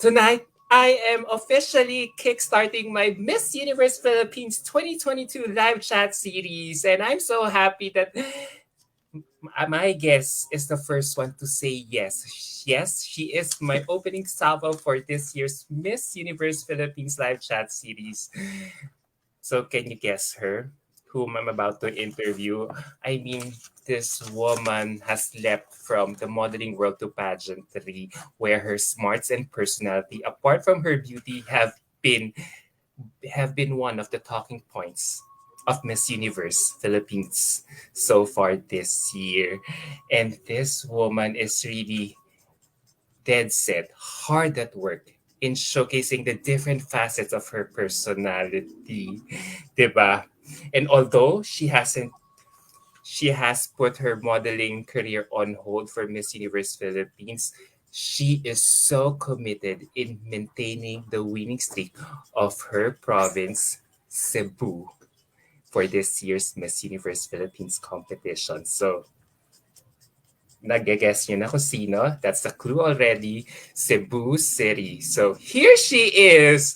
Tonight, I am officially kickstarting my Miss Universe Philippines 2022 live chat series, and I'm so happy that my guest is the first one to say yes. Yes, she is my opening salvo for this year's Miss Universe Philippines live chat series. So, can you guess her? Whom I'm about to interview? I mean, this woman has leapt from the modeling world to pageantry, where her smarts and personality, apart from her beauty, been have been one of the talking points of Miss Universe Philippines so far this year. And this woman is really dead set, hard at work in showcasing the different facets of her personality, diba? And although she has put her modeling career on hold for Miss Universe Philippines, she is so committed in maintaining the winning streak of her province, Cebu, for this year's Miss Universe Philippines competition. So, nag-guess nyo na kung sino. That's the clue already. Cebu City. So here she is,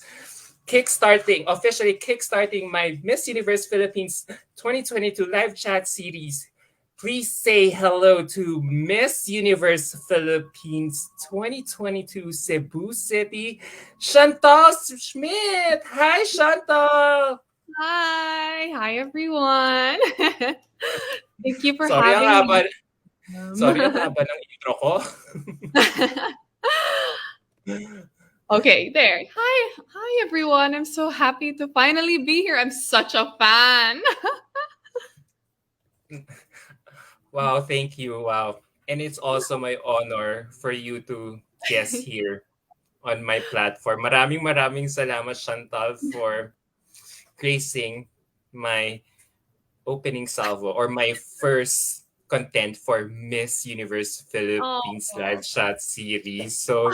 officially kickstarting my Miss Universe Philippines 2022 live chat series. Please say hello to Miss Universe Philippines 2022 Cebu City, Chantal Schmidt. Hi, Chantal. Hi everyone. Thank you for Sorry ang having haba. me. Sorry ang haba ng intro ko. Okay, there. Hi everyone. I'm so happy to finally be here. I'm such a fan. Wow, thank you. Wow. And it's also my honor for you to guest here on my platform. Maraming salamat, Chantal, for gracing my opening salvo or my first content for Miss Universe Philippines Oh. live chat series. So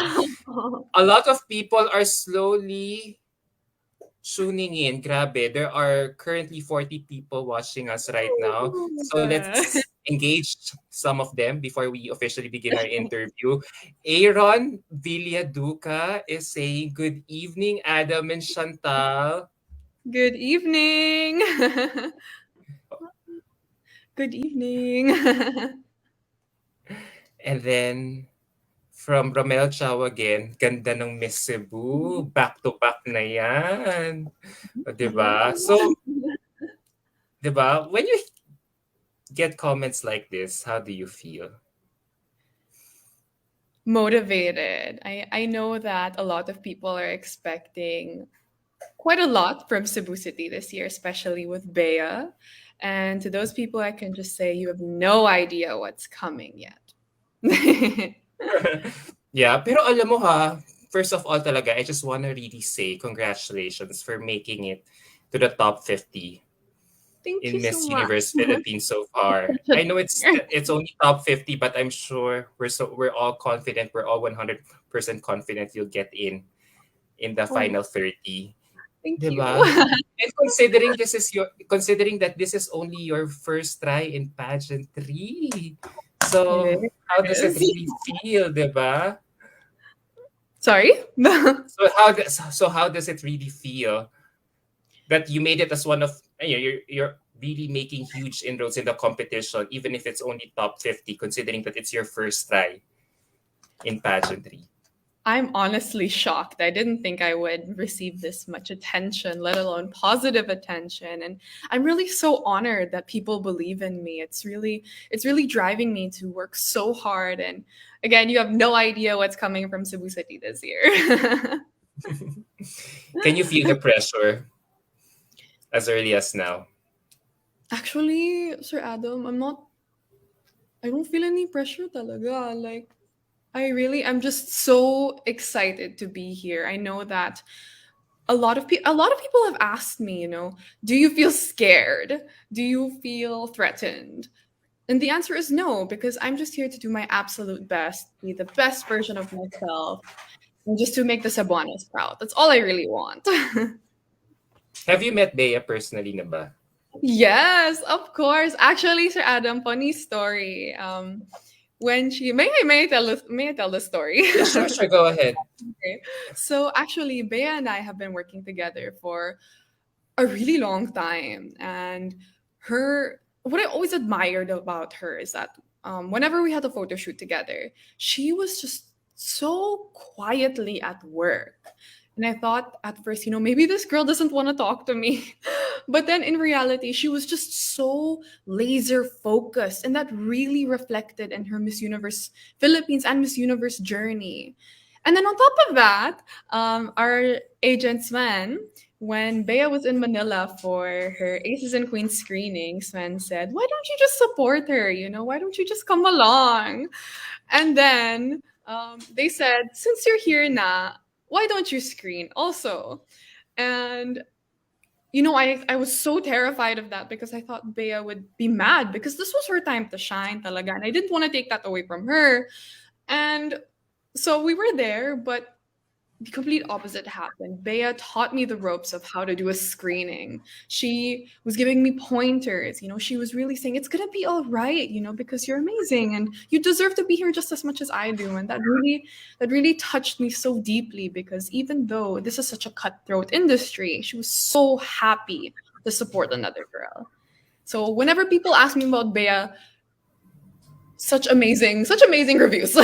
a lot of people are slowly tuning in. Grabe, there are currently 40 people watching us right now. So let's engage some of them before we officially begin our interview. Aaron Villaduca is saying, "Good evening, Adam and Chantal." Good evening. Good evening. And then from Romel Chow again, ganda ng Miss Cebu. Back to back na yan. O, diba? So, diba? When you get comments like this, how do you feel? Motivated. I know that a lot of people are expecting quite a lot from Cebu City this year, especially with Bea. And to those people, I can just say you have no idea what's coming yet. Yeah, pero alam mo ha, first of all talaga, I just wanna really say congratulations for making it to the top 50 Thank you in so Miss much. Universe Philippines so far. I know it's only top 50, but I'm sure we're all confident, we're all 100% confident you'll get in the Oh, final 30. thank you. 'Di ba? And considering that this is only your first try in pageantry. So, It how does it is. really feel, 'di ba? Sorry? So how does it really feel that you made it as one of you're really making huge inroads in the competition, even if it's only top 50, considering that it's your first try in pageantry? I'm honestly shocked. I didn't think I would receive this much attention, let alone positive attention. And I'm really so honored that people believe in me. It's really driving me to work so hard. And again, you have no idea what's coming from Cebu City this year. Can you feel the pressure as early as now? Actually, Sir Adam, I don't feel any pressure talaga. Like I'm just so excited to be here. I know that a lot of people have asked me, do you feel scared? Do you feel threatened? And the answer is no, because I'm just here to do my absolute best, be the best version of myself, and just to make the Cebuanos proud. That's all I really want. Have you met Bea personally na ba? Yes, of course. Actually, Sir Adam, funny story. when she may I tell the story? Yeah, sure, sure. Go ahead. Okay. So actually, Bea and I have been working together for a really long time, and her what I always admired about her is that whenever we had a photo shoot together, she was just so quietly at work. And I thought at first, maybe this girl doesn't want to talk to me. But then in reality, she was just so laser focused. And that really reflected in her Miss Universe Philippines and Miss Universe journey. And then on top of that, our agent Sven, when Bea was in Manila for her Aces and Queens screening, Sven said, "Why don't you just support her? Why don't you just come along?" And then they said, "Since you're here na, why don't you screen also?" And I was so terrified of that because I thought Bea would be mad because this was her time to shine talaga. And I didn't want to take that away from her. And so we were there, but the complete opposite happened. Bea taught me the ropes of how to do a screening. She was giving me pointers. She was really saying, it's going to be all right, because you're amazing and you deserve to be here just as much as I do. And that really touched me so deeply because even though this is such a cutthroat industry, she was so happy to support another girl. So whenever people ask me about Bea, such amazing reviews.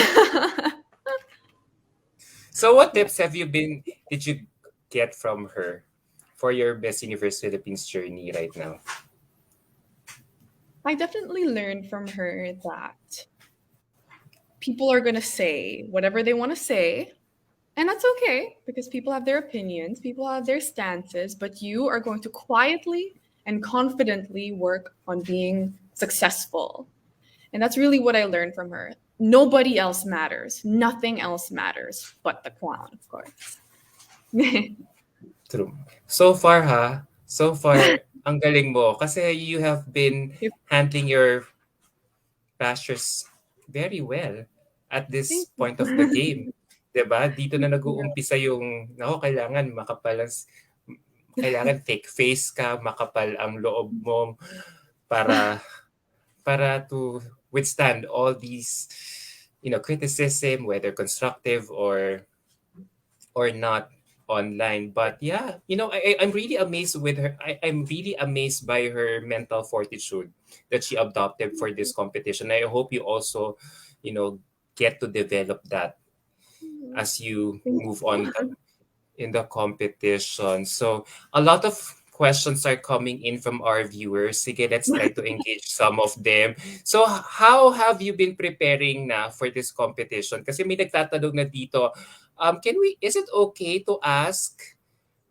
So, what tips did you get from her for your Best Universe Philippines journey right now? I definitely learned from her that people are going to say whatever they want to say. And that's okay because people have their opinions, people have their stances, but you are going to quietly and confidently work on being successful. And that's really what I learned from her. Nobody else matters. Nothing else matters but the crown, of course. True. So far, ang galing mo kasi you have been handling your pastures very well at this Thank you. point of the game. 'Di ba? Dito na nag-uumpisa yung, nako, kailangan fake face ka, makapal ang loob mo para to withstand all these, criticism, whether constructive or not online. But yeah, I'm really amazed with her. I'm really amazed by her mental fortitude that she adopted for this competition. I hope you also, you know, get to develop that as you Thank move on you. in the competition. So a lot of questions are coming in from our viewers. Sige, let's try to engage some of them. So how have you been preparing na for this competition? Kasi may nagtatanong na dito, is it okay to ask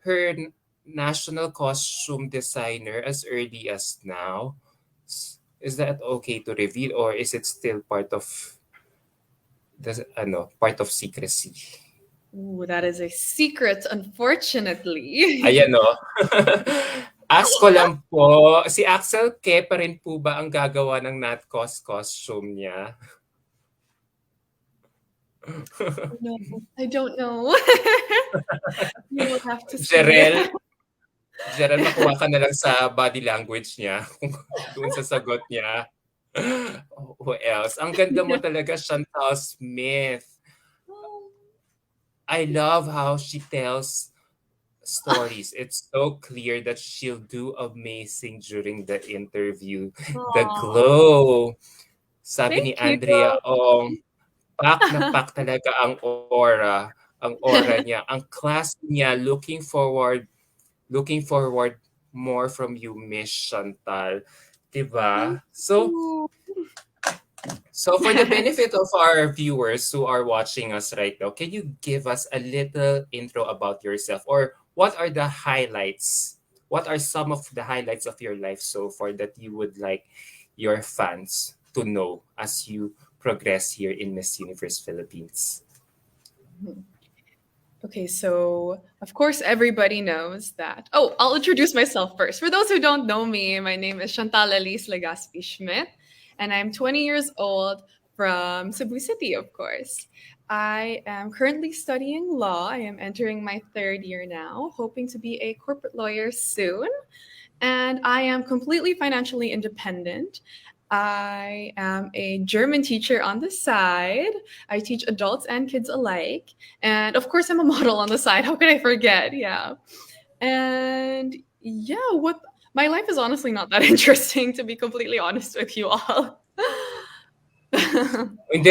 her national costume designer as early as now? Is that okay to reveal or is it still part of secrecy? Ooh, that is a secret, unfortunately. Ayan, no. Ask ko lang po, si Axel Ke pa rin po ba ang gagawa ng Nat costume niya? No, I don't know. You will have to see. Jerel, Jerel, makuha ka na lang sa body language niya, doon sa sagot niya. Who else? Ang ganda mo talaga, Chantal Schmidt. I love how she tells stories. It's so clear that she'll do amazing during the interview. The Aw, glow. Sabi ni thank you. Andrea, pak na pak talaga ang aura niya. Ang class niya, looking forward more from you, Miss Chantal. Thank Diba? So, you. So, for the benefit of our viewers who are watching us right now, can you give us a little intro about yourself? Or what are the highlights? What are some of the highlights of your life so far that you would like your fans to know as you progress here in Miss Universe Philippines? Okay, so of course everybody knows that. Oh, I'll introduce myself first. For those who don't know me, my name is Chantal Elise Legaspi Schmidt, and I'm 20 years old from Cebu City, of course. I am currently studying law. I am entering my third year now, hoping to be a corporate lawyer soon. And I am completely financially independent. I am a German teacher on the side. I teach adults and kids alike. And of course, I'm a model on the side. How could I forget? Yeah. And yeah, what my life is honestly not that interesting, to be completely honest with you all. Hindi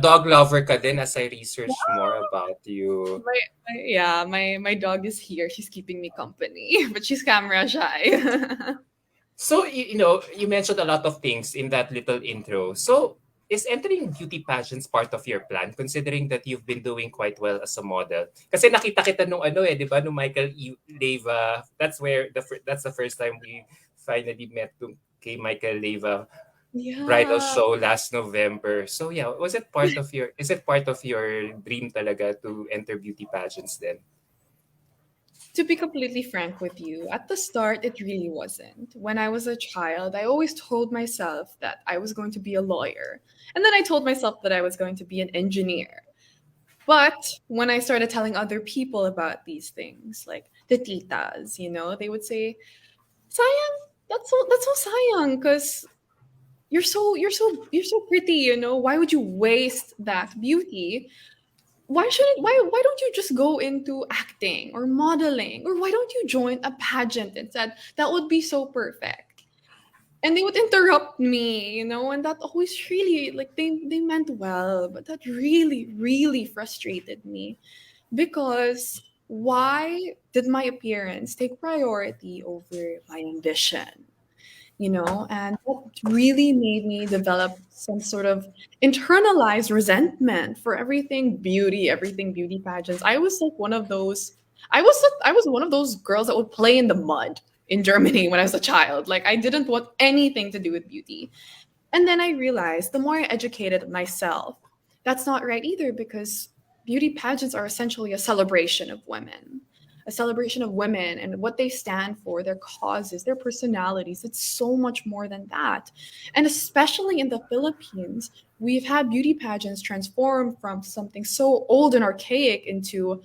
dog lover ka din as I research more about you. my dog is here. She's keeping me company, but she's camera shy. So, you know, you mentioned a lot of things in that little intro. So, is entering beauty pageants part of your plan, considering that you've been doing quite well as a model? Kasi nakita kita nung ano eh, di ba, nung Leyva, that's where, that's the first time we finally met to, kay Michael Leyva bridal Yeah. show last November. So yeah, is it part of your dream talaga to enter beauty pageants then? To be completely frank with you, at the start, it really wasn't. When I was a child, I always told myself that I was going to be a lawyer. And then I told myself that I was going to be an engineer. But when I started telling other people about these things, like the titas, they would say, "Sayang, that's so sayang, because you're so pretty. Why would you waste that beauty? Why don't you just go into acting or modeling, or why don't you join a pageant instead? That would be so perfect." And they would interrupt me, and that always really, like, they meant well, but that really really frustrated me, because why did my appearance take priority over my ambition? And that really made me develop some sort of internalized resentment for everything beauty pageants. I was like one of those. I was one of those girls that would play in the mud in Germany when I was a child. Like, I didn't want anything to do with beauty. And then I realized, the more I educated myself, that's not right either, because beauty pageants are essentially a celebration of women and what they stand for, their causes, their personalities. It's so much more than that. And especially in the Philippines, we've had beauty pageants transform from something so old and archaic into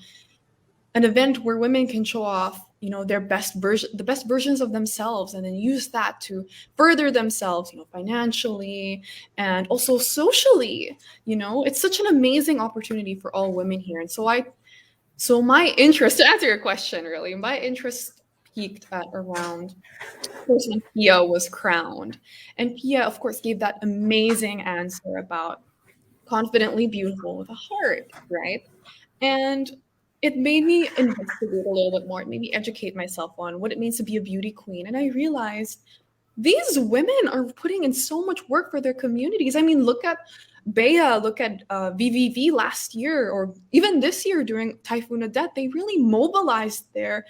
an event where women can show off, the best versions of themselves, and then use that to further themselves, financially and also socially. It's such an amazing opportunity for all women here. And so my interest, to answer your question, really, my interest peaked at around, of course, when Pia was crowned. And Pia, of course, gave that amazing answer about confidently beautiful with a heart, right? And it made me investigate a little bit more, it made me educate myself on what it means to be a beauty queen. And I realized these women are putting in so much work for their communities. I mean, look at Bea, look at VVV last year, or even this year during Typhoon Odette. They really mobilized their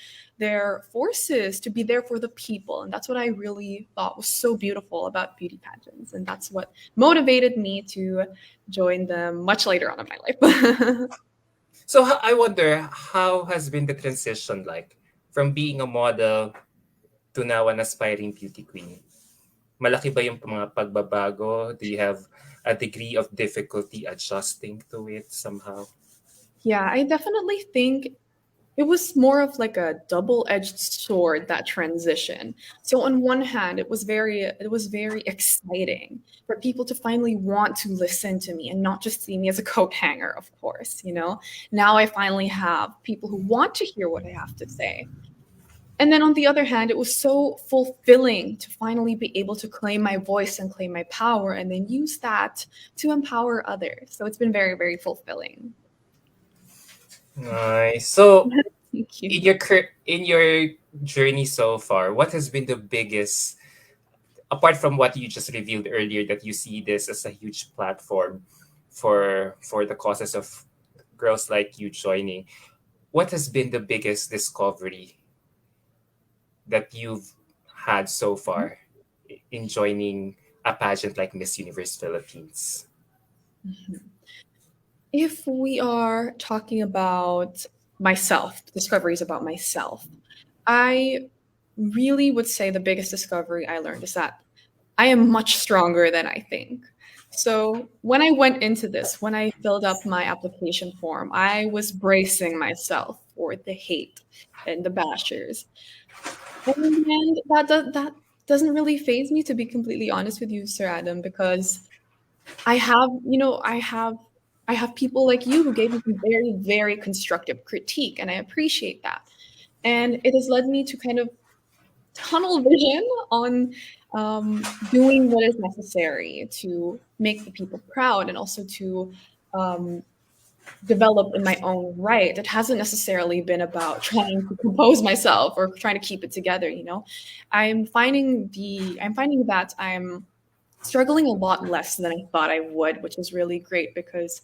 forces to be there for the people, and that's what I really thought was so beautiful about beauty pageants, and that's what motivated me to join them much later on in my life. So I wonder, how has been the transition like from being a model to now an aspiring beauty queen? Malaki ba yung mga pagbabago? Do you have a degree of difficulty adjusting to it somehow? Yeah, I definitely think it was more of like a double-edged sword, that transition. So on one hand, it was very exciting for people to finally want to listen to me and not just see me as a coat hanger, of course. Now I finally have people who want to hear what I have to say. And then on the other hand, it was so fulfilling to finally be able to claim my voice and claim my power, and then use that to empower others. So it's been very, very fulfilling. Nice. So Thank in you. your journey so far, what has been the biggest, apart from what you just revealed earlier, that you see this as a huge platform for the causes of girls like you joining, what has been the biggest discovery that you've had so far in joining a pageant like Miss Universe Philippines? If we are talking about myself, discoveries about myself, I really would say the biggest discovery I learned is that I am much stronger than I think. So when I went into this, when I filled up my application form, I was bracing myself for the hate and the bashers. And in the end, doesn't really faze me, to be completely honest with you, Sir Adam, because I have, I have people like you who gave me some very, very constructive critique, and I appreciate that. And it has led me to kind of tunnel vision on doing what is necessary to make the people proud and also to um, develop in my own right. It hasn't necessarily been about trying to compose myself or trying to keep it together, you know. I'm finding that I'm struggling a lot less than I thought I would, which is really great because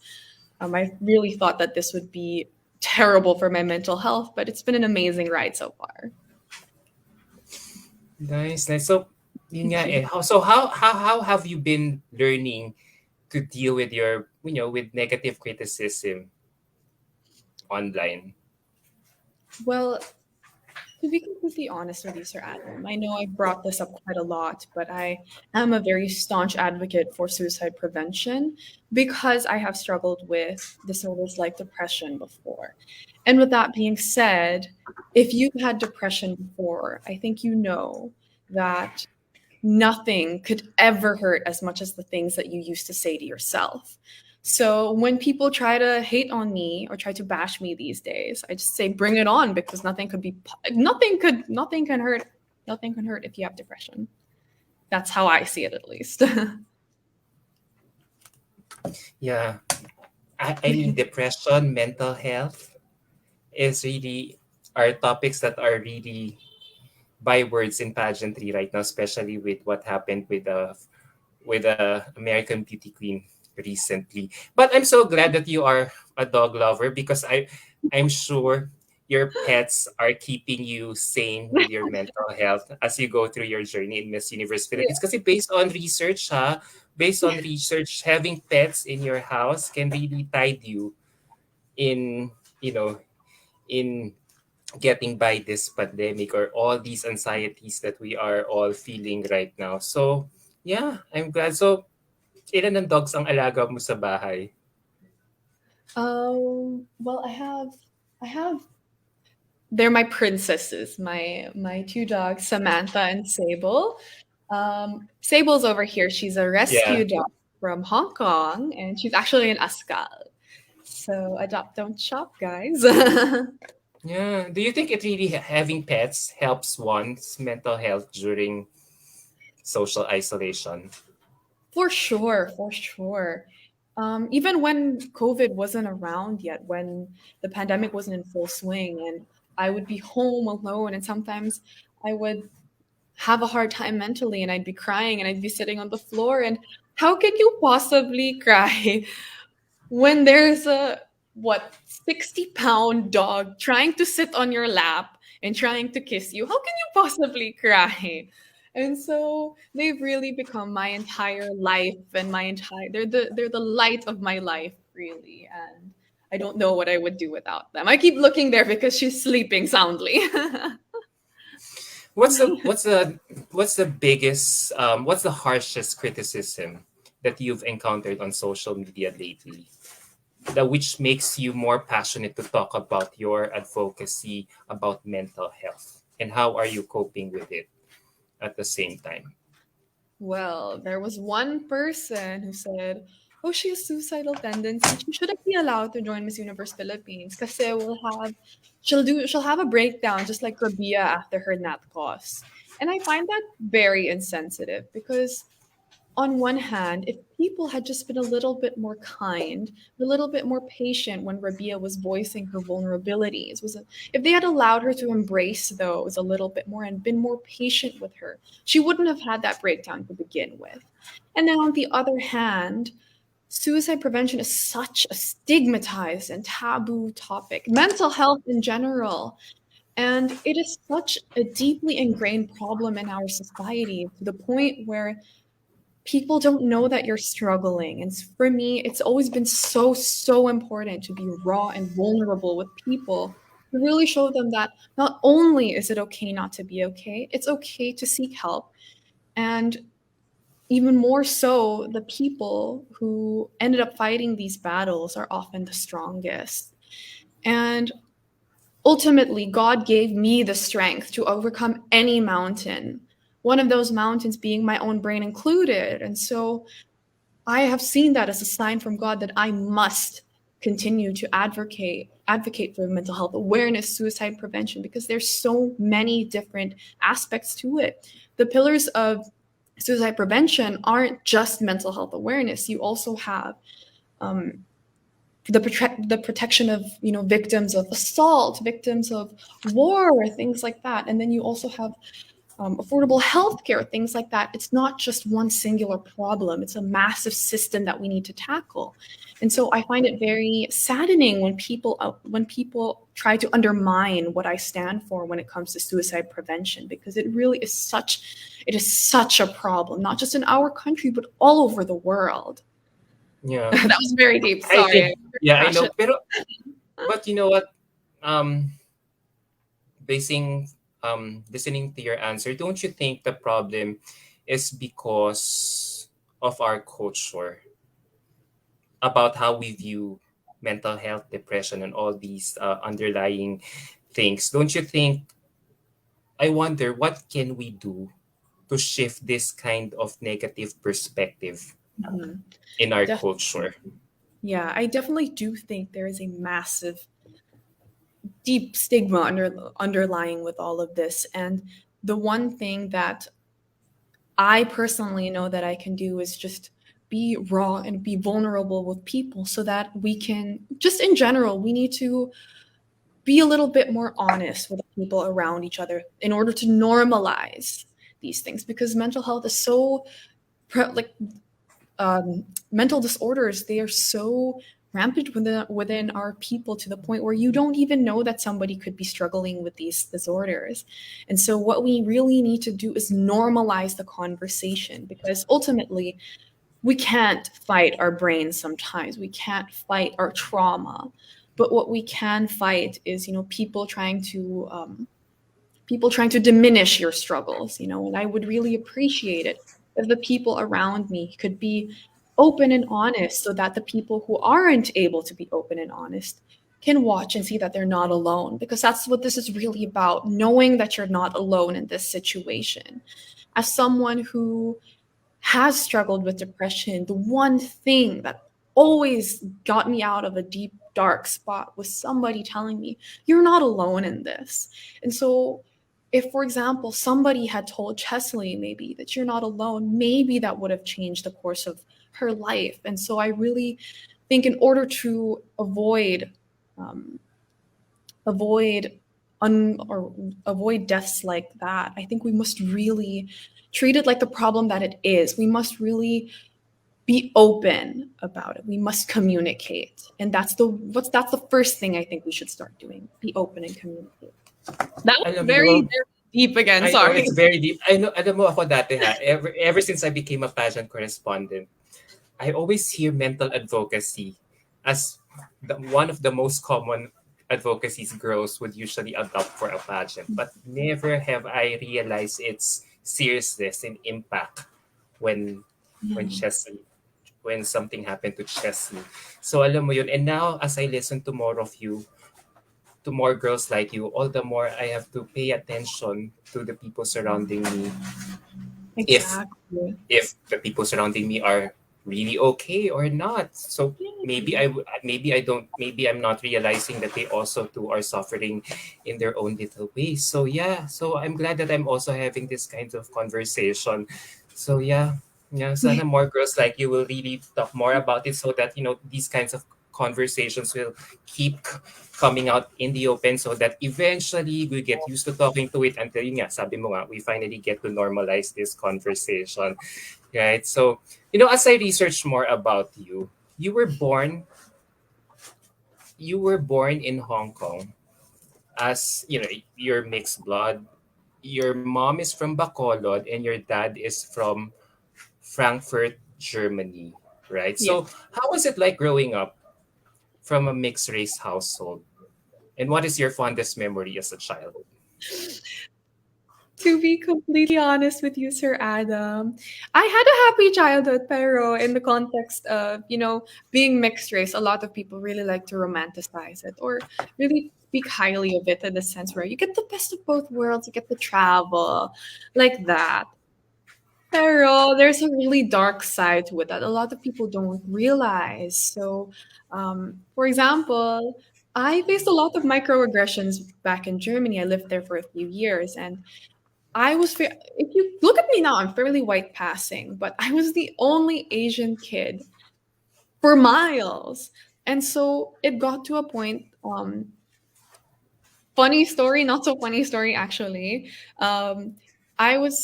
I really thought that this would be terrible for my mental health, but it's been an amazing ride so far. Nice, nice. So, yun nga eh. How have you been learning to deal with your, with negative criticism online? Well, to be completely honest with you, Sir Adam, I know I brought this up quite a lot, but I am a very staunch advocate for suicide prevention because I have struggled with disorders like depression before. And with that being said, if you've had depression before, I think you know that nothing could ever hurt as much as the things that you used to say to yourself. So when people try to hate on me or try to bash me these days, I just say bring it on because nothing can hurt if you have depression. That's how I see it at least. Yeah. I mean, depression, mental health is really are topics that are really bywords in pageantry right now, especially with what happened with American Beauty Queen recently. But I'm so glad that you are a dog lover because I'm sure your pets are keeping you sane with your mental health as you go through your journey in Miss Universe Philippines. Yeah. Kasi based on research, having pets in your house can really tide you in, you know, in getting by this pandemic or all these anxieties that we are all feeling right now. So, yeah, I'm glad. So, ilan ng dogs ang alaga mo sa bahay? Well, I have they're my princesses, my two dogs, Samantha and Sable. Sable's over here. She's a Yeah. rescue dog from Hong Kong, and she's actually an Askal. So adopt, don't shop, guys. Yeah. Do you think it really having pets helps one's mental health during social isolation? For sure, for sure. Even when COVID wasn't around yet, when the pandemic wasn't in full swing, and I would be home alone, and sometimes I would have a hard time mentally, and I'd be crying, and I'd be sitting on the floor. And how could you possibly cry when there's a what 60-pound dog trying to sit on your lap and trying to kiss you? How can you possibly cry? And so they've really become my entire life and my entire they're the light of my life, really. And I don't know what I would do without them. I keep looking there because she's sleeping soundly. What's the harshest criticism that you've encountered on social media lately? That which makes you more passionate to talk about your advocacy about mental health, and how are you coping with it at the same time? Well, there was one person who said, "Oh, she has suicidal tendencies. She shouldn't be allowed to join Miss Universe Philippines because she'll have a breakdown just like Rabia after her nat cause." And I find that very insensitive because on one hand, if people had just been a little bit more kind, a little bit more patient when Rabia was voicing her vulnerabilities, if they had allowed her to embrace those a little bit more and been more patient with her, she wouldn't have had that breakdown to begin with. And then on the other hand, suicide prevention is such a stigmatized and taboo topic. Mental health in general. And it is such a deeply ingrained problem in our society to the point where people don't know that you're struggling. And for me, it's always been so, so important to be raw and vulnerable with people to really show them that not only is it okay not to be okay, it's okay to seek help. And even more so, the people who ended up fighting these battles are often the strongest. And ultimately, God gave me the strength to overcome any mountain one of those mountains being my own brain included. And so I have seen that as a sign from God that I must continue to advocate for mental health awareness, suicide prevention, because there's so many different aspects to it. The pillars of suicide prevention aren't just mental health awareness. You also have um, the protection of victims of assault, victims of war, things like that, and then you also have affordable healthcare, things like that. It's not just one singular problem. It's a massive system that we need to tackle. And so I find it very saddening when people try to undermine what I stand for when it comes to suicide prevention, because it is such a problem, not just in our country, but all over the world. Yeah. That was very deep. I Sorry. think, yeah, I know. Passion. But you know what? Um, basing listening to your answer, don't you think the problem is because of our culture about how we view mental health, depression, and all these underlying things? Don't you think? I wonder what can we do to shift this kind of negative perspective Mhm. in our Def- culture. yeah, I definitely do think there is a massive deep stigma underlying with all of this. And the one thing that I personally know that I can do is just be raw and be vulnerable with people, so that we can, just in general, we need to be a little bit more honest with the people around each other in order to normalize these things, because mental health is so like mental disorders, they are so rampant within our people, to the point where you don't even know that somebody could be struggling with these disorders. And so what we really need to do is normalize the conversation, because ultimately we can't fight our brains. Sometimes we can't fight our trauma, but what we can fight is people trying to diminish your struggles, and I would really appreciate it if the people around me could be open and honest, so that the people who aren't able to be open and honest can watch and see that they're not alone, because that's what this is really about, knowing that you're not alone in this situation. As someone who has struggled with depression, the one thing that always got me out of a deep, dark spot was somebody telling me, you're not alone in this. And so, if, for example, somebody had told Chesley maybe that you're not alone, maybe that would have changed the course of her life. And so, I really think in order to um, avoid or avoid deaths like that, I think we must really treat it like the problem that it is. We must really be open about it. We must communicate. And that's the first thing I think we should start doing. Be open and communicate. That was Alam very, mo, very deep again. I know Sorry. it's very deep. I know, alam mo ako dati ha, ever since I became a pageant correspondent, I always hear mental advocacy as one of the most common advocacies girls would usually adopt for a pageant. But never have I realized its seriousness and impact when when Mhm. Chesley when something happened to Chesley. So alam mo yun. And now as I listen to more of you, to more girls like you, all the more I have to pay attention to the people surrounding me. If Exactly. if the people surrounding me are really okay or not. So maybe I'm not realizing that they also too are suffering in their own little ways. So yeah, so I'm glad that I'm also having this kind of conversation. So yeah, yeah, sana more girls like you will really talk more about it, so that these kinds of conversations will keep coming out in the open, so that eventually we get used to talking to it until yun nga, sabi mo nga, we finally get to normalize this conversation. Right. So, as I research more about you, you were born you were born in Hong Kong as, you're mixed blood. Your mom is from Bacolod and your dad is from Frankfurt, Germany, right? Yeah. So, how was it like growing up from a mixed race household? And what is your fondest memory as a child? To be completely honest with you, Sir Adam, I had a happy childhood, pero in the context of, being mixed race, a lot of people really like to romanticize it, or really speak highly of it, in the sense where you get the best of both worlds, you get to travel, like that. Pero there's a really dark side to it that a lot of people don't realize. So, for example, I faced a lot of microaggressions back in Germany. I lived there for a few years, and if you look at me now, I'm fairly white passing, but I was the only Asian kid for miles. And so it got to a point, funny story, not so funny story actually. Um,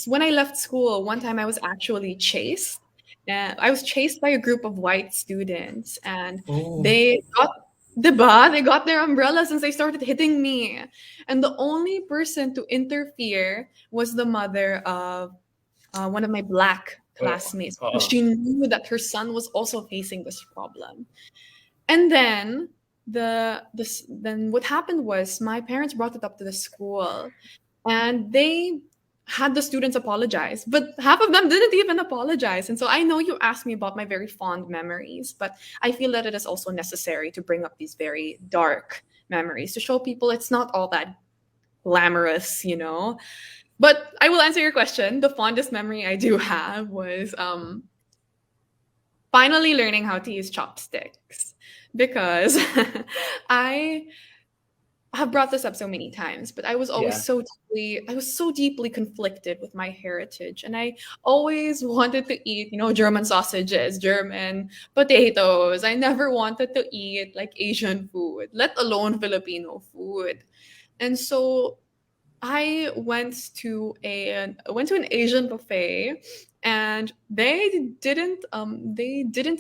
when I left school, one time I was actually chased. I was chased by a group of white students, and Oh, they got they got their umbrellas and they started hitting me. And the only person to interfere was the mother of one of my black oh, classmates, because oh, she knew that her son was also facing this problem. And then then what happened was my parents brought it up to the school, and they had the students apologize, but half of them didn't even apologize. And so I know you asked me about my very fond memories, but I feel that it is also necessary to bring up these very dark memories to show people it's not all that glamorous, you know. But I will answer your question. The fondest memory I do have was finally learning how to use chopsticks, because I have brought this up so many times, but yeah. I was so deeply conflicted with my heritage, and I always wanted to eat, German sausages, German potatoes. I never wanted to eat like Asian food, let alone Filipino food. And so I went to an Asian buffet, and they didn't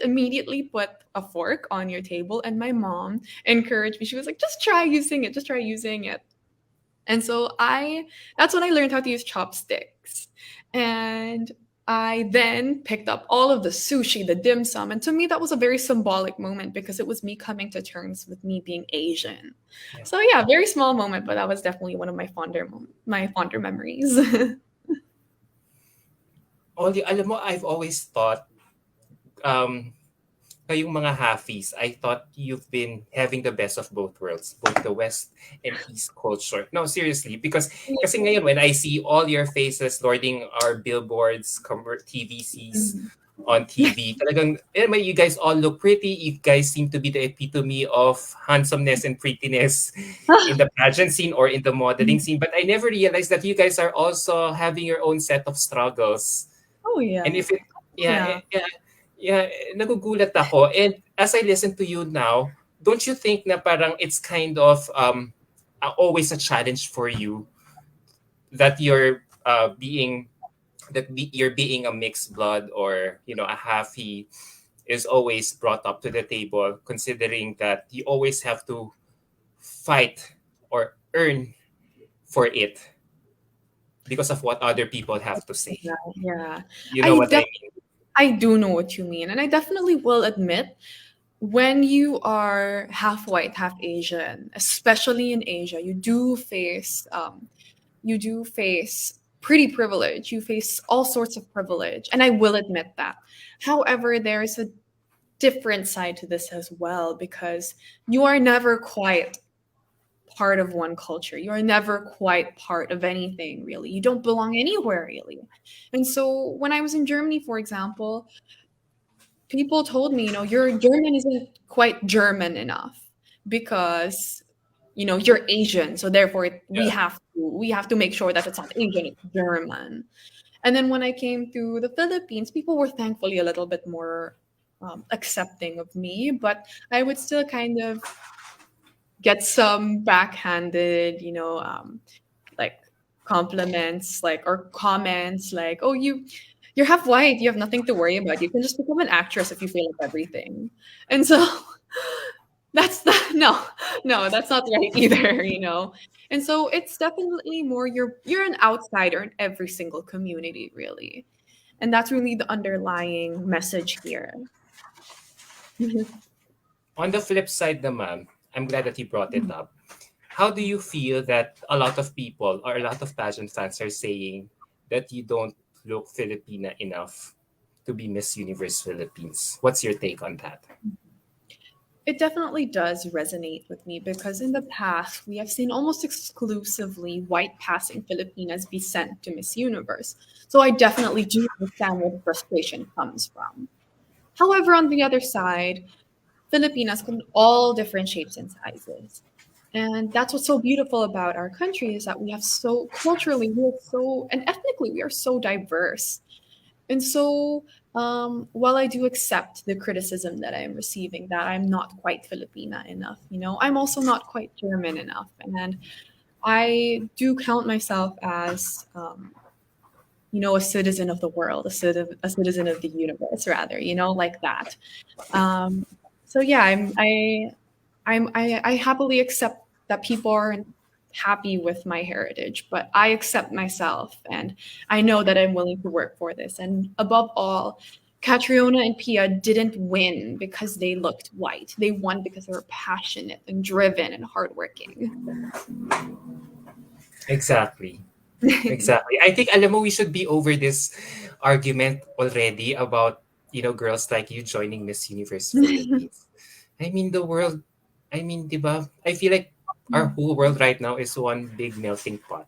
immediately put a fork on your table, and my mom encouraged me. She was like, just try using it, just try using it. And so I that's when I learned how to use chopsticks. And I then picked up all of the sushi, the dim sum, and to me that was a very symbolic moment because it was me coming to terms with me being Asian. Yeah. So yeah, very small moment, but that was definitely one of my fonder memories. Only, alam mo, I've always thought, um, kayong mga halfies, I thought you've been having the best of both worlds, both the West and East culture. No, seriously, because kasi ngayon when I see all your faces lording our billboards, TVCs on TV, talagang, you guys all look pretty. You guys seem to be the epitome of handsomeness and prettiness in the pageant scene or in the modeling scene. But I never realized that you guys are also having your own set of struggles. Oh And yeah. if it, yeah, Yeah. yeah, nagugulat ako. And as I listen to you now, don't you think na parang it's kind of always a challenge for you that you're being a mixed blood, or a halfie is always brought up to the table, considering that you always have to fight or earn for it because of what other people have to say. Yeah. Yeah. You know I what I def- mean? I do know what you mean, and I definitely will admit, when you are half white, half Asian, especially in Asia, you do face pretty privilege. You face all sorts of privilege, and I will admit that. However, there is a different side to this as well, because you are never quite part of one culture. You are never quite part of anything, really. You don't belong anywhere, really. And so when I was in Germany, for example, people told me, your German isn't quite German enough because you're Asian, so therefore Yeah. we have to make sure that it's not Asian, it's German. And then when I came to the Philippines, people were thankfully a little bit more accepting of me, but I would still kind of get some backhanded, like compliments, like, or comments like, "Oh, you're half white. You have nothing to worry about. You can just become an actress if you fail at everything." And so that's the no, no, that's not right either, And so it's definitely more you're an outsider in every single community, really. And that's really the underlying message here. On the flip side naman, I'm glad that you brought it up. How do you feel that a lot of people or a lot of pageant fans are saying that you don't look Filipina enough to be Miss Universe Philippines? What's your take on that? It definitely does resonate with me because in the past we have seen almost exclusively white passing Filipinas be sent to Miss Universe. So I definitely do understand where the frustration comes from. However, on the other side, Filipinas come in all different shapes and sizes. And that's what's so beautiful about our country is that we have so culturally, we are so, and ethnically, we are so diverse. And so, while I do accept the criticism that I'm receiving, that I'm not quite Filipina enough, I'm also not quite German enough. And I do count myself as, a citizen of the world, a citizen of the universe, rather, like that. Um, so yeah, I happily accept that people aren't happy with my heritage, but I accept myself and I know that I'm willing to work for this. And above all, Catriona and Pia didn't win because they looked white. They won because they were passionate and driven and hardworking. Exactly. Exactly. I think alam mo we should be over this argument already about, girls like you joining Miss Universe Philippines. I mean the world, I mean, 'di ba? I feel like our whole world right now is one big melting pot.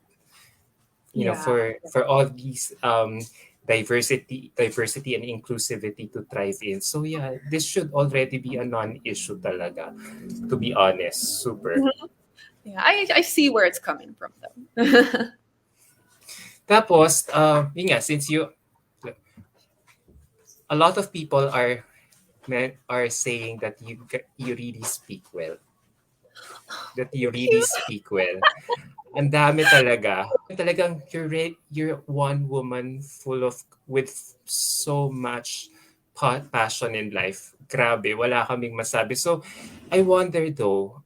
Yeah. For all these diversity and inclusivity to thrive in. So yeah, this should already be a non-issue talaga, to be honest. Super. Yeah, I see where it's coming from though. Tapos, yun nga, since a lot of people are saying that you really speak well. That you Thank really you. speak well. Ang dami talaga. Talagang you're one woman full of with so much passion in life. Grabe, wala kaming masabi. So, I wonder though,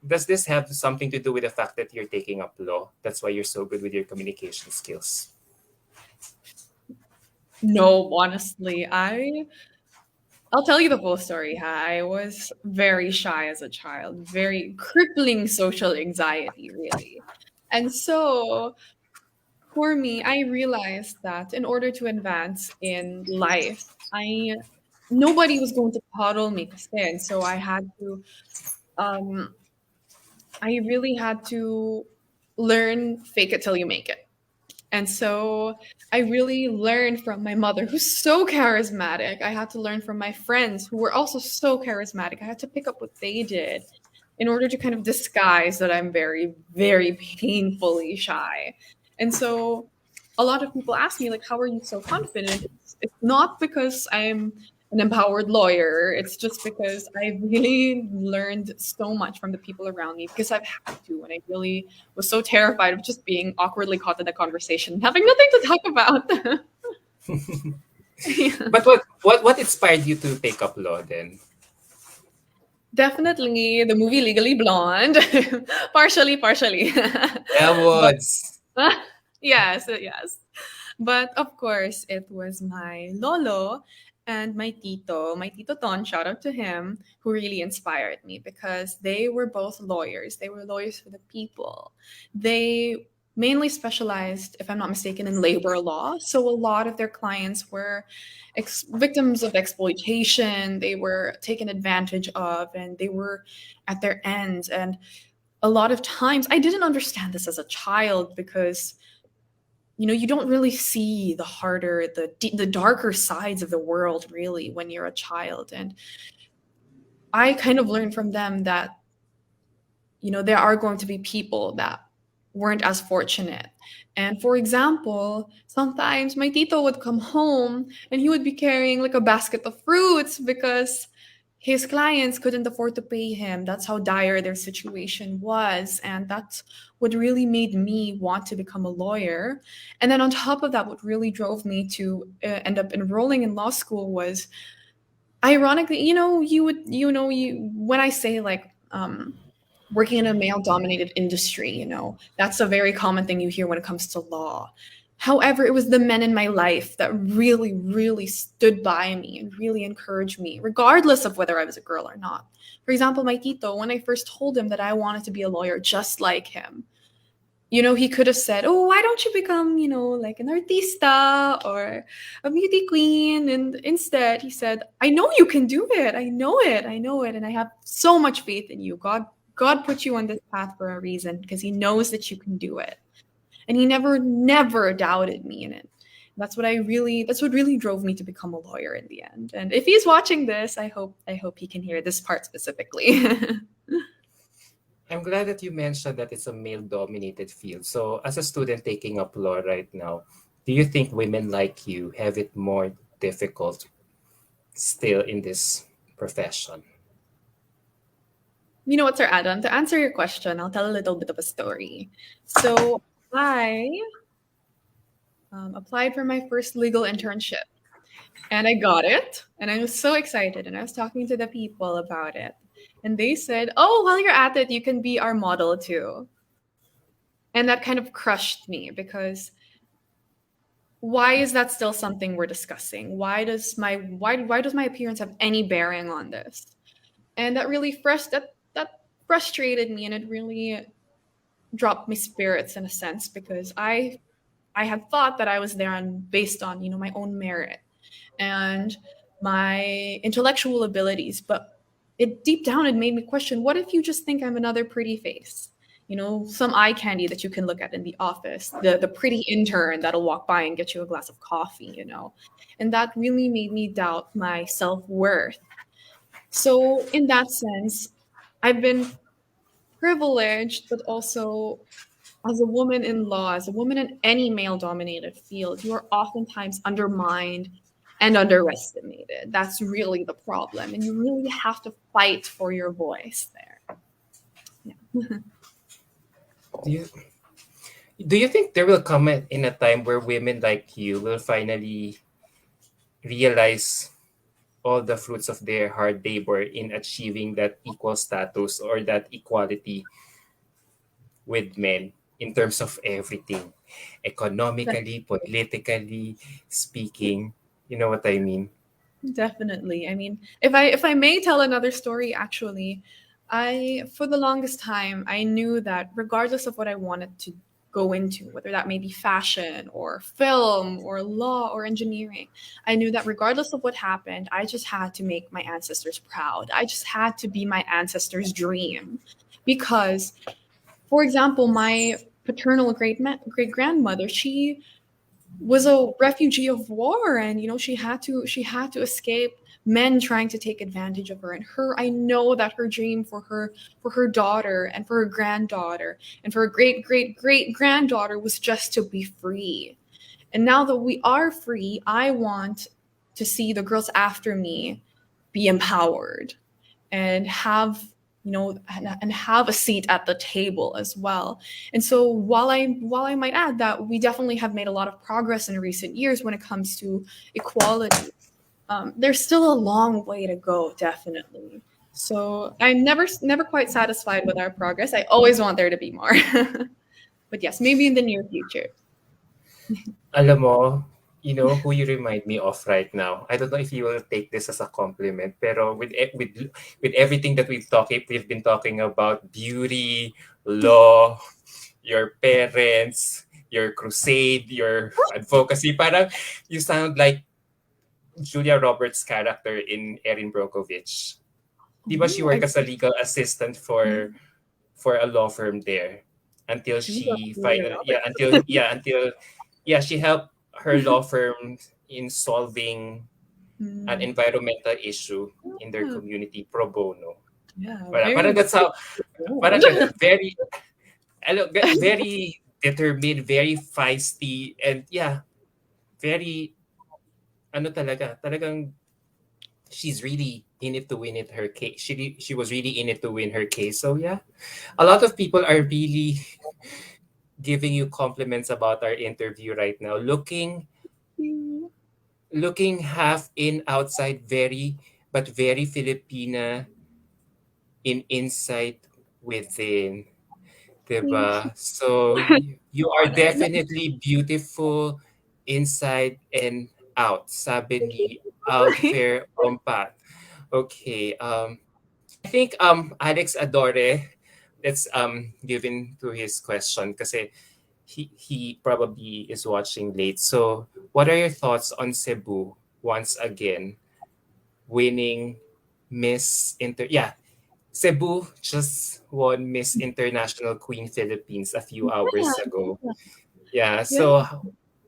does this have something to do with the fact that you're taking up law? That's why you're so good with your communication skills. No, honestly, I'll tell you the full story. I was very shy as a child, very crippling social anxiety, really. And so for me, I realized that in order to advance in life, I nobody was going to coddle me to stand. So um I really had to learn fake it till you make it. And so I really learned from my mother, who's so charismatic. I had to learn from my friends, who were also so charismatic. I had to pick up what they did in order to kind of disguise that I'm very, very painfully shy. And so a lot of people ask me, like, how are you so confident? It's not because I'm an empowered lawyer. It's just because I really learned so much from the people around me because I've had to. And I really was so terrified of just being awkwardly caught in a conversation, having nothing to talk about. Yeah. But what inspired you to take up law then? Definitely the movie Legally Blonde. Partially, partially. But Awards. yes, yes. But of course, it was my lolo and my tito Ton, shout out to him, who really inspired me because they were both lawyers. They were lawyers for the people. They mainly specialized, if I'm not mistaken, in labor law. So a lot of their clients were victims of exploitation. They were taken advantage of, and they were at their ends. And a lot of times, I didn't understand this as a child because you don't really see the harder, the darker sides of the world really when you're a child. And I kind of learned from them that there are going to be people that weren't as fortunate. And for example, sometimes my tito would come home and he would be carrying like a basket of fruits because his clients couldn't afford to pay him. That's how dire their situation was. And that's what really made me want to become a lawyer. And then on top of that, what really drove me to end up enrolling in law school was ironically, when I say like, working in a male dominated industry, that's a very common thing you hear when it comes to law. However, it was the men in my life that really, really stood by me and really encouraged me, regardless of whether I was a girl or not. For example, my tito, when I first told him that I wanted to be a lawyer just like him, he could have said, "Oh, why don't you become, like an artista or a beauty queen?" And instead, he said, "I know you can do it. I know it. I know it. And I have so much faith in you. God put you on this path for a reason because he knows that you can do it." And he never doubted me in it. That's what really drove me to become a lawyer in the end. And if he's watching this, I hope he can hear this part specifically. I'm glad that you mentioned that it's a male dominated field. So, as a student taking up law right now, do you think women like you have it more difficult still in this profession? You know what, Sir Adam? To answer your question, I'll tell a little bit of a story. So I applied for my first legal internship, and I got it, and I was so excited, and I was talking to the people about it, and they said, "Oh, while you're at it, you can be our model too." And that kind of crushed me because why is that still something we're discussing? Why does my appearance have any bearing on this? And that frustrated me, and it really dropped my spirits in a sense because I had thought that I was there on based on my own merit and my intellectual abilities, but it deep down it made me question, what if you just think I'm another pretty face? Some eye candy that you can look at in the office, the pretty intern that'll walk by and get you a glass of coffee. And that really made me doubt my self-worth. So in that sense, I've been privileged, but also as a woman in law, as a woman in any male dominated field, you are oftentimes undermined and underestimated. That's really the problem. And you really have to fight for your voice there. Yeah. Do you do you think there will come in a time where women like you will finally realize all the fruits of their hard labor in achieving that equal status or that equality with men in terms of everything, economically, politically speaking? You know what I mean? Definitely. I mean, if I may tell another story, actually, I for the longest time I knew that regardless of what I wanted to go into, whether that may be fashion or film or law or engineering, I knew that regardless of what happened, I just had to make my ancestors proud. I just had to be my ancestors' dream. Because, for example, my paternal great grandmother, she was a refugee of war, and she had to escape men trying to take advantage of her. And I know that her dream for her daughter and for her granddaughter and for her great great great granddaughter was just to be free. And now that we are free, I want to see the girls after me be empowered and have a seat at the table as well. And so while I might add that we definitely have made a lot of progress in recent years when it comes to equality, there's still a long way to go, definitely. So I'm never quite satisfied with our progress. I always want there to be more. But yes, maybe in the near future. Alam mo, who you remind me of right now. I don't know if you will take this as a compliment, pero with everything that we've been talking about beauty, law, your parents, your crusade, your advocacy, parang you sound like Julia Roberts' character in Erin Brockovich. Di ba she Oh, I worked as a legal assistant for a law firm there until Julia she Julia finally Roberts. she helped her law firm in solving an Mm, environmental issue in their yeah, community pro bono. yeah, Parang very that's how bold. parang ganun, very very determined, very feisty, and yeah, very ano talagang she's really in it to win it her case. She was really in it to win her case. So yeah, a lot of people are really giving you compliments about our interview right now. Looking half in outside, very Filipina in insight within, Thank you. 'di ba? So you are Honored. definitely beautiful inside and out. Sabi ni Alfair Ompat. Okay. I think Alex Adore let's give in to his question kasi he probably is watching late. So, what are your thoughts on Cebu once again winning Miss Inter? Yeah, Cebu just won Miss International Queen Philippines a few hours ago. Yeah, Yeah, yeah. so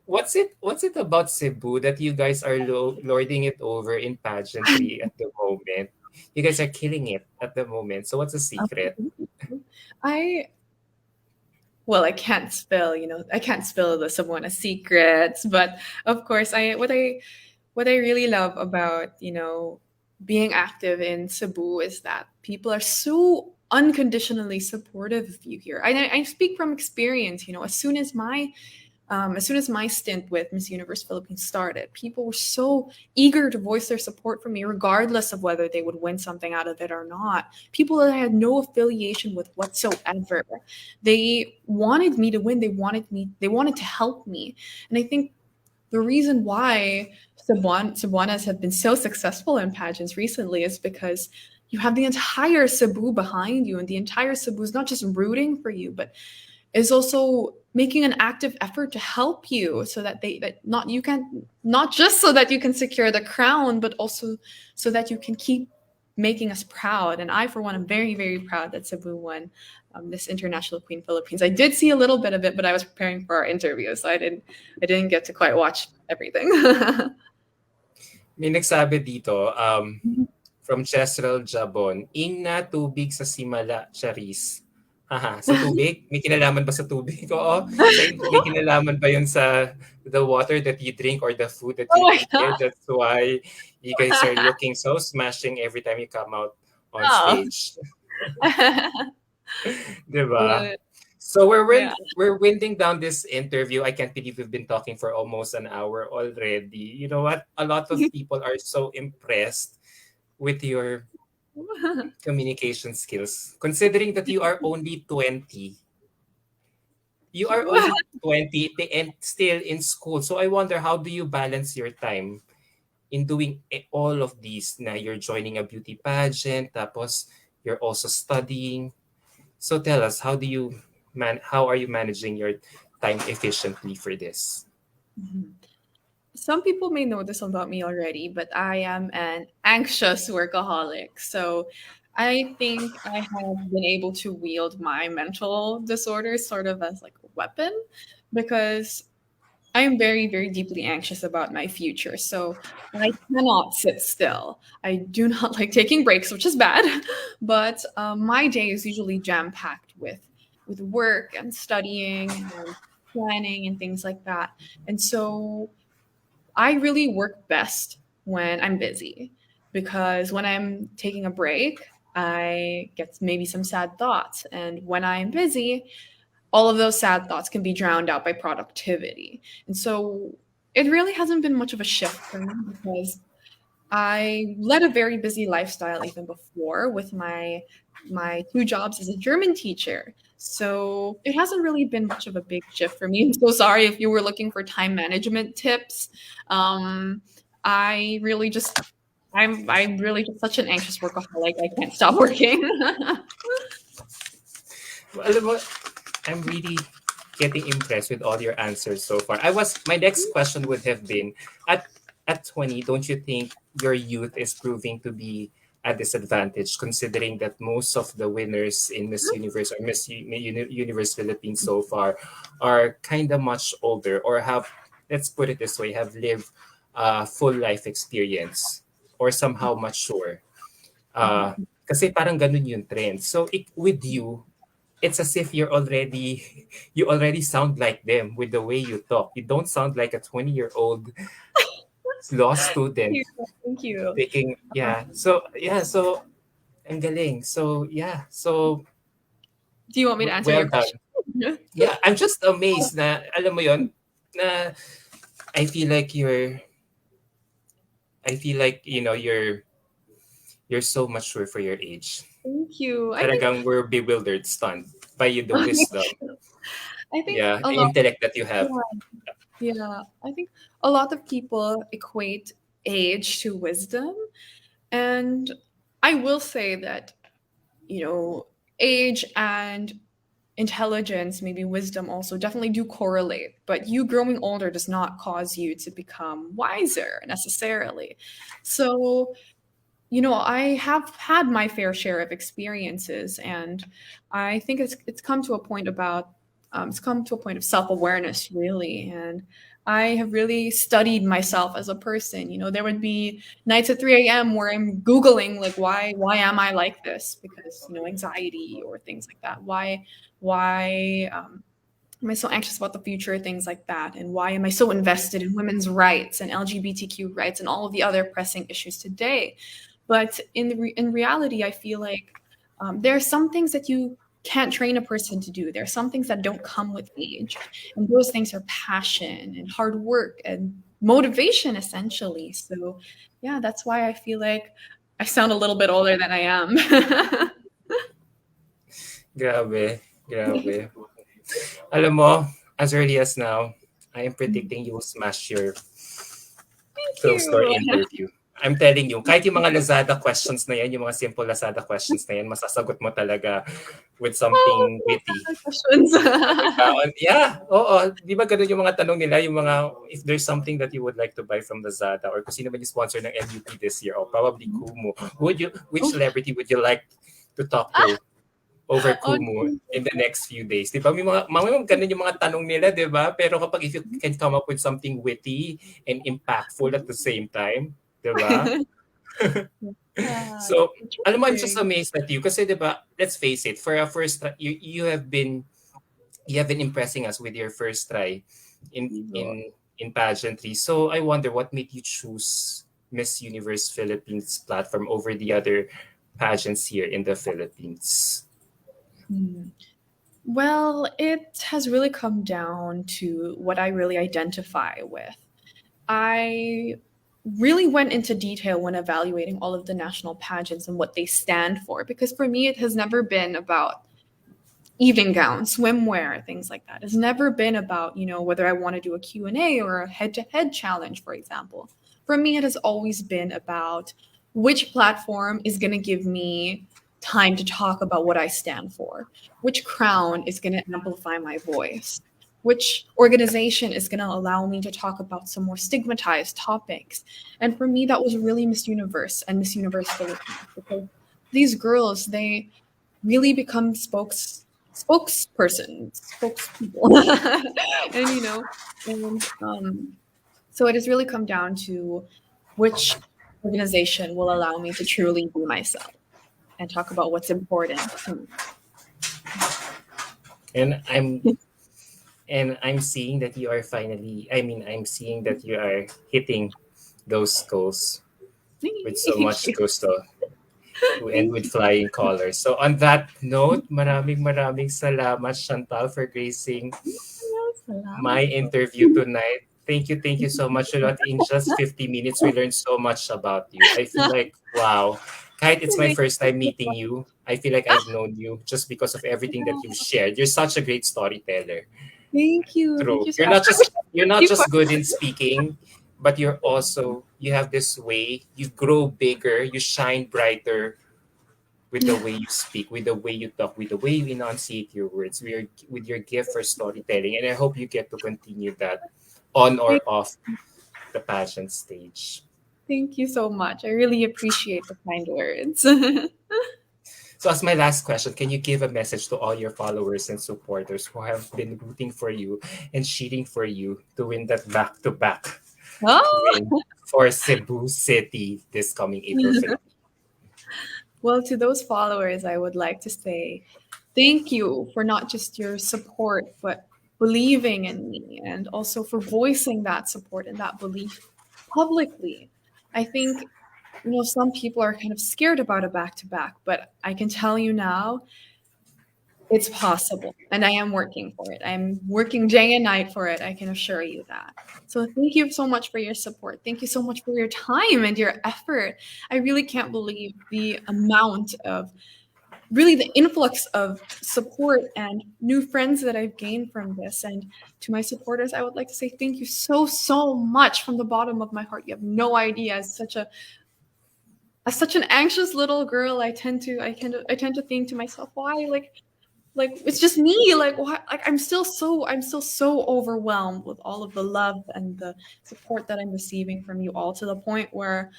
what's it about Cebu that you guys are lording it over in pageantry at the moment? You guys are killing it at the moment. So what's the secret? I well, I can't spill, I can't spill the someone secrets, but of course, what I really love about, being active in Cebu is that people are so unconditionally supportive of you here. I speak from experience, as soon as my stint with Miss Universe Philippines started, people were so eager to voice their support for me, regardless of whether they would win something out of it or not. People that I had no affiliation with whatsoever. They wanted me to win. They wanted to help me. And I think the reason why Cebuanas have been so successful in pageants recently is because you have the entire Cebu behind you, and the entire Cebu is not just rooting for you, but is also making an active effort to help you so that not just so that you can secure the crown, but also so that you can keep making us proud. And I, for one, am very, very proud that Cebu won this International Queen Philippines. I did see a little bit of it, but I was preparing for our interview, so I didn't get to quite watch everything. May nagsabi dito, from Chesrel Jabon, ing na tubig sa simala, Charis. Haha, sa tubig? May kinalaman ba sa tubig? Oo. May kinalaman ba yun sa the water that you drink or the food that Oh you my eat there? That's why you guys are looking so smashing every time you come out on god. stage. Diba? But So yeah. we're winding down this interview. I can't believe we've been talking for almost an hour already. You know what? A lot of people are so impressed with your communication skills, considering that you are only 20. You are only 20 and still in school. So I wonder, how do you balance your time in doing all of these? Na you're joining a beauty pageant, tapos you're also studying. So tell us, how are you managing your time efficiently for this? Some people may know this about me already, but I am an anxious workaholic. So I think I have been able to wield my mental disorders sort of as like a weapon, because I'm very, very deeply anxious about my future. So I cannot sit still. I do not like taking breaks, which is bad. But my day is usually jam packed with work and studying and planning and things like that. And so I really work best when I'm busy, because when I'm taking a break, I get maybe some sad thoughts. And when I'm busy, all of those sad thoughts can be drowned out by productivity. And so it really hasn't been much of a shift for me, because I led a very busy lifestyle even before with my two jobs as a German teacher. So it hasn't really been much of a big shift for me. I'm so sorry if you were looking for time management tips. Um, I really just I'm really just such an anxious workaholic. I can't stop working. Alam mo, I'm really getting impressed with all your answers so far. My next question would have been, at 20, don't you think your youth is proving to be a disadvantage, considering that most of the winners in Miss Universe or Universe Philippines so far are kind of much older, or have, let's put it this way, have lived a full life experience or somehow mature. Kasi parang ganun yung trend. So with you, it's as if you already sound like them with the way you talk. You don't sound like a 20-year-old law student Thank you. Thank you. taking, so ang galing. So yeah, so Do you want me to answer well your done. question? Yeah, I'm just amazed na alam mo yon na I feel like you're so mature for your age. Thank you. I think Talagang we're bewildered, stunned by the wisdom, I think yeah, a the lot. intellect that you have. Yeah, yeah. I think a lot of people equate age to wisdom, and I will say that, you know age and intelligence, maybe wisdom also definitely do correlate, but you growing older does not cause you to become wiser necessarily. So, I have had my fair share of experiences, and I think it's come to a point about it's come to a point of self-awareness, really. And I have really studied myself as a person. There would be nights at 3 a.m. where I'm Googling, like, why am I like this? Because, anxiety or things like that. Why am I so anxious about the future, things like that? And why am I so invested in women's rights and LGBTQ rights and all of the other pressing issues today? But in reality, I feel like there are some things that you can't train a person to do. There are some things that don't come with age, and those things are passion and hard work and motivation, essentially. So, yeah, that's why I feel like I sound a little bit older than I am. Grabe, grabe. Alam mo, as early as now, I am predicting you will smash your Thank closed door you. interview. I'm telling you, kahit yung mga Lazada questions na yan, yung mga simple Lazada questions na yan, masasagot mo talaga with Oh, something witty. questions. Yeah, oo. Di ba ganun yung mga tanong nila, yung mga, if there's something that you would like to buy from Lazada or kung sino man yung sponsor ng MUP this year, or probably Kumu, which Oh, celebrity would you like to talk to over Kumu on in the next few days? Di ba? May mga ganun yung mga tanong nila, di ba? Pero kapag if you can come up with something witty and impactful at the same time, di ba? yeah, So, alam mo, I'm just interesting. amazed at you kasi, di ba, let's face it, for a first try, you have been impressing us with your first try in Sure. in in pageantry. So I wonder what made you choose Miss Universe Philippines platform over the other pageants here in the Philippines. Hmm. Well, it has really come down to what I really identify with. I really went into detail when evaluating all of the national pageants and what they stand for, because for me, it has never been about evening gown, swimwear, things like that. It's never been about, whether I want to do a Q&A or a head-to-head challenge, for example. For me, it has always been about which platform is going to give me time to talk about what I stand for, which crown is going to amplify my voice, which organization is going to allow me to talk about some more stigmatized topics. And for me, that was really Miss Universe and Miss Universe Philippines, because these girls, they really become spokespeople. And so it has really come down to which organization will allow me to truly be myself and talk about what's important to me. And I'm seeing that you are finally, I mean, I'm seeing that you are hitting those goals with so Thank much you. gusto and Thank with you. flying colors. So on that note, maraming salamat Chantal for gracing my Salamat po. interview tonight. Thank you so much a lot. In just 50 minutes, we learned so much about you. I feel like, wow, kahit it's my Thank first time you. meeting you, I feel like I've known you just because of everything that you've shared. You're such a great storyteller. Thank you. Thank True. you so much. I wish I could You're take not you just good in questions. speaking, but you have this way, you grow bigger, you shine brighter with the way you speak, with the way you talk, with the way you enunciate your words, with your gift for storytelling. And I hope you get to continue that on or off the pageant stage. Thank you so much. I really appreciate the kind words. So, as my last question, can you give a message to all your followers and supporters who have been rooting for you and cheering for you to win that back to back Oh. win for Cebu City this coming April 15th? Well, to those followers, I would like to say thank you for not just your support, but believing in me and also for voicing that support and that belief publicly. I think, some people are kind of scared about a back to back, but I can tell you now, it's possible, and I am working for it. I'm working day and night for it, I can assure you that. So thank you so much for your support. Thank you so much for your time and your effort. I really can't believe the amount of really the influx of support and new friends that I've gained from this. And to my supporters, I would like to say thank you so, so much from the bottom of my heart. You have no idea. It's such a as such an anxious little girl, I tend to think to myself, why, like it's just me, like why, like I'm still so overwhelmed with all of the love and the support that I'm receiving from you all, to the point where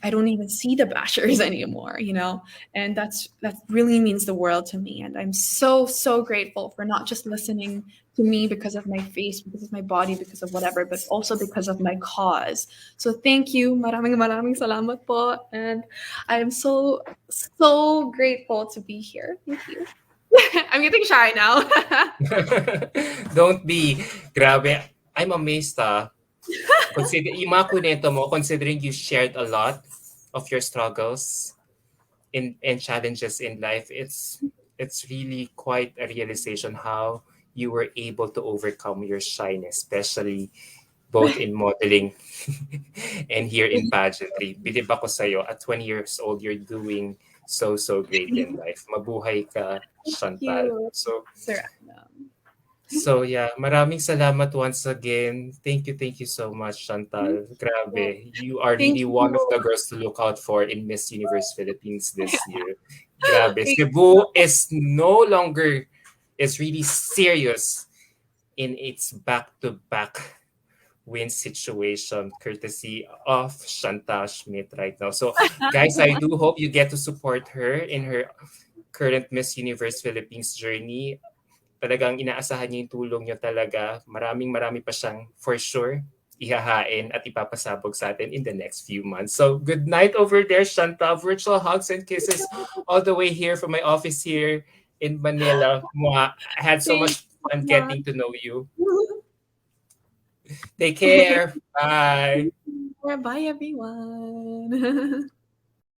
I don't even see the bashers anymore, you know? And that really means the world to me. And I'm so, so grateful for not just listening to me because of my face, because of my body, because of whatever, but also because of my cause. So thank you. Maraming salamat po. And I am so, so grateful to be here. Thank you. I'm getting shy now. Don't be. Grabe. I'm amazed Consider, yung mga kunento mo, considering you shared a lot of your struggles and challenges in life, it's really quite a realization how you were able to overcome your shyness, especially both in modeling and here in pageantry. Bilib ako sa'yo, at 20 years old, you're doing so, so great in life. Mabuhay ka, Thank Chantal. you, Sir Adam. So yeah, maraming salamat once again. Thank you so much, Thank Chantal. you. Grabe, you are Thank really one of you. the girls to look out for in Miss Universe Philippines this year. Grabe, Thank Cebu is no longer is really serious in its back-to-back win situation, courtesy of Chantal Schmidt right now. So, guys, I do hope you get to support her in her current Miss Universe Philippines journey. Talagang inaasahan niyo yung tulong niyo talaga. Marami pa siyang for sure ihahain at ipapasabog sa atin in the next few months. So, good night over there, Shanta. Virtual hugs and kisses all the way here from my office here in Manila. Mwah. I had so Thank much you fun so much. getting to know you. Take care. Bye. Bye, everyone.